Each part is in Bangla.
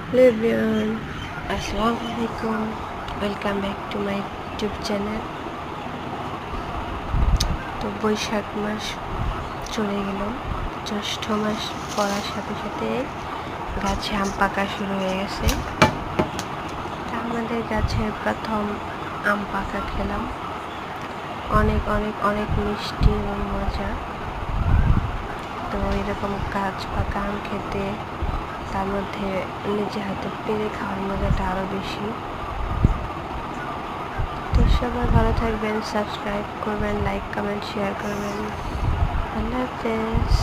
Hello everyone, Assalamualaikum. Welcome back to my YouTube channel. তো বৈশাখ মাস চলে গেল, জ্যৈষ্ঠ মাস পড়ার সাথে সাথে গাছে আম পাকা শুরু হয়ে গেছে। আমাদের গাছের প্রথম আম পাকা খেলাম, অনেক অনেক অনেক মিষ্টি এবং মজা। তো এরকম গাছ পাকা আম খেতে, তার মধ্যে নিজে হাতে পেরে খাওয়ার মজাটা আরও বেশি। তো সবাই ভালো থাকবেন, সাবস্ক্রাইব করবেন, লাইক কমেন্ট শেয়ার করবেন। আল্লাহ হাফেজ।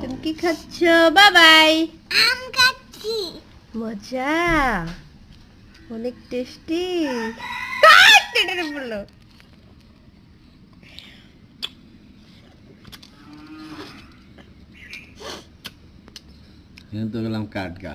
তুমি কি খাচ্ছ? বাবাই আম খাচ্ছি। মজা, অনেক টেস্টি। বললো তো গেলাম কাঠগা।